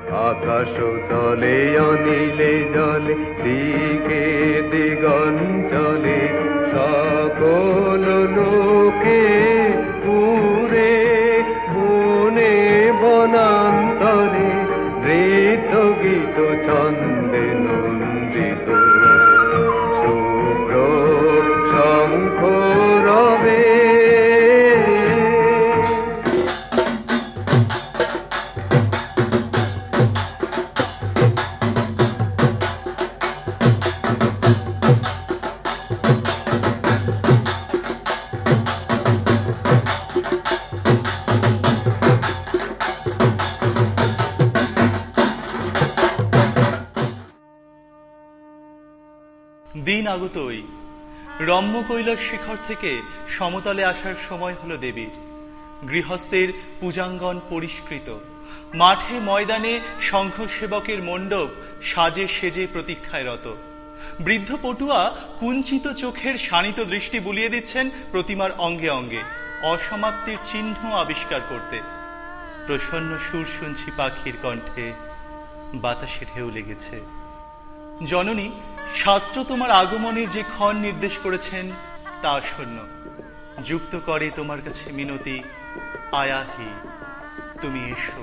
আকাশ তলে অনিলে জলে দিকে দিগঞ্চলে সকল লোকে উড়ে বনে বনান্তরে নৃত্য গীত ছন্দে নন্দিত শুভ্র শঙ্খ রবে। দিন আগতই রম্য কৈলাস শিখর থেকে সমতলে আসার সময় হলো দেবীর। গৃহস্থের পূজাঙ্গন পরিষ্কৃত, মাঠে ময়দানে শঙ্খ সেবকের মণ্ডপ সাজে সেজে প্রতীক্ষায় রত। বৃদ্ধ পটুয়া কুঞ্চিত চোখের শানিত দৃষ্টি বুলিয়ে দিচ্ছেন প্রতিমার অঙ্গে অঙ্গে, অসমাপ্তির চিহ্ন আবিষ্কার করতে। প্রসন্ন সুর শুনছি পাখির কণ্ঠে, বাতাসে ঢেউ লেগেছে। জননী, শাস্ত্র তোমার আগমনের যে ক্ষণ নির্দেশ করেছেন তা আসন্ন। যুক্ত করে তোমার কাছে মিনতি, আয়াহি তুমি এসো।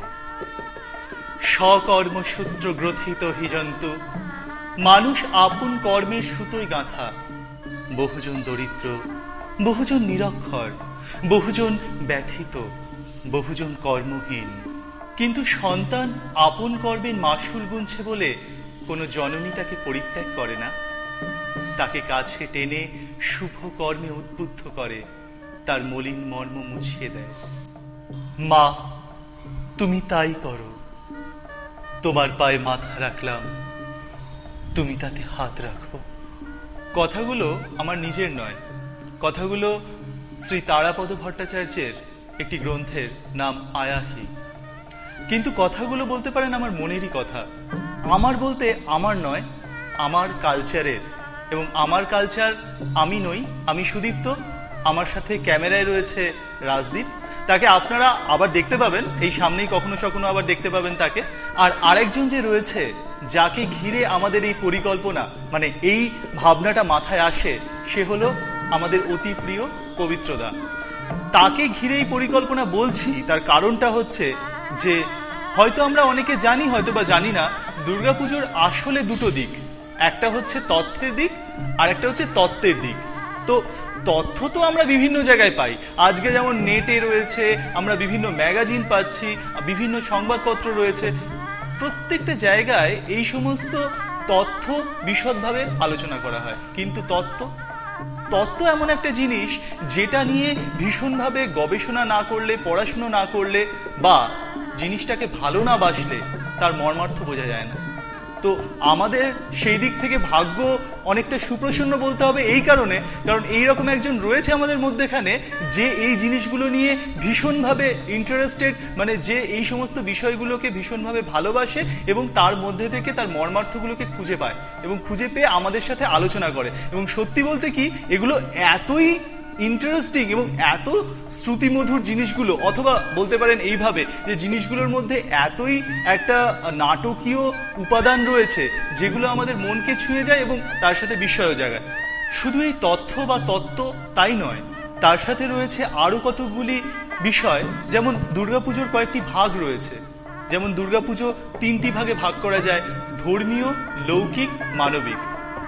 সকর্মসূত্র গ্রথিত হিজন্তু, মানুষ আপন কর্মের সুতোয় গাঁথা। বহুজন দরিদ্র, বহুজন নিরক্ষর, বহুজন ব্যথিত, বহুজন কর্মহীন। কিন্তু সন্তান আপন কর্মের মাসুল গুনছে বলে কোনো জননী তাকে পরিত্যাগ করে না, তাকে কাছে টেনে শুভ কর্মে উদ্বুদ্ধ করে, তার মলিন মর্ম মুছিয়ে দেয়। মা, তুমি তাই করো। তোমার পায়ে মাথা রাখলাম, তুমি তাতে হাত রাখো। কথাগুলো আমার নিজের নয়, কথাগুলো শ্রী তারাপদ ভট্টাচার্যের একটি গ্রন্থের নাম আয়াহি। কিন্তু কথাগুলো বলতে পারেন আমার মনেরই কথা। আমার বলতে আমার নয়, আমার কালচারের। এবং আমার কালচার আমি নই, আমি সুদীপ্ত, আমার সাথে ক্যামেরায় রয়েছে রাজদীপ। তাকে আপনারা আবার দেখতে পাবেন, এই সামনেই কখনো কখনো আবার দেখতে পাবেন তাকে। আর আরেকজন যে রয়েছে, যাকে ঘিরে আমাদের এই পরিকল্পনা, মানে এই ভাবনাটা মাথায় আসে, সে হলো আমাদের অতি প্রিয় পবিত্রদা। তাকে ঘিরে এই পরিকল্পনা বলছি, তার কারণটা হচ্ছে যে হয়তো আমরা অনেকে জানি, হয়তো বা জানি না, দুর্গাপুজোর আসলে দুটো দিক। একটা হচ্ছে তথ্যের দিক, আর একটা হচ্ছে তত্ত্বের দিক। তো তথ্য তো আমরা বিভিন্ন জায়গায় পাই। আজকে যেমন নেটে রয়েছে, আমরা বিভিন্ন ম্যাগাজিন পাচ্ছি, বিভিন্ন সংবাদপত্র রয়েছে। প্রত্যেকটা জায়গায় এই সমস্ত তথ্য বিশদভাবে আলোচনা করা হয়। কিন্তু তত্ত্ব এমন একটা জিনিস যেটা নিয়ে ভীষণভাবে গবেষণা না করলে, পড়াশুনো না করলে, বা জিনিসটাকে ভালো না বাসলে তার মর্মার্থ বোঝা যায় না। তো আমাদের সেই দিক থেকে ভাগ্য অনেকটা সুপ্রসন্ন বলতে হবে এই কারণে, কারণ এইরকম একজন রয়েছে আমাদের মধ্যেখানে যে এই জিনিসগুলো নিয়ে ভীষণভাবে ইন্টারেস্টেড, মানে যে এই সমস্ত বিষয়গুলোকে ভীষণভাবে ভালোবাসে এবং তার মধ্যে থেকে তার মর্মার্থগুলোকে খুঁজে পায় এবং খুঁজে পেয়ে আমাদের সাথে আলোচনা করে। এবং সত্যি বলতে কি, এগুলো এতই ইন্টারেস্টিং এবং এত শ্রুতিমধুর জিনিসগুলো, অথবা বলতে পারেন এইভাবে যে জিনিসগুলোর মধ্যে এতই একটা নাটকীয় উপাদান রয়েছে যেগুলো আমাদের মনকে ছুঁয়ে যায় এবং তার সাথে বিস্ময় জাগায়। শুধু এই তথ্য বা তত্ত্ব তাই নয়, তার সাথে রয়েছে আরো কতগুলি বিষয়। যেমন দুর্গাপুজোর কয়েকটি ভাগ রয়েছে। যেমন দুর্গাপুজো 3টি ভাগে ভাগ করা যায়, ধর্মীয়, লৌকিক, মানবিক।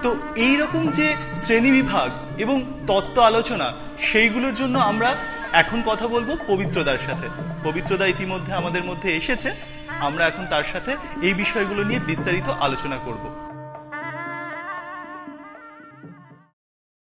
তো এইরকম যে শ্রেণী বিভাগ এবং তত্ত্ব আলোচনা, সেইগুলোর জন্য আমরা এখন কথা বলবো পবিত্রদার সাথে। পবিত্রদা ইতিমধ্যে আমাদের মধ্যে এসেছে, আমরা এখন তার সাথে এই বিষয়গুলো নিয়ে বিস্তারিত আলোচনা করব।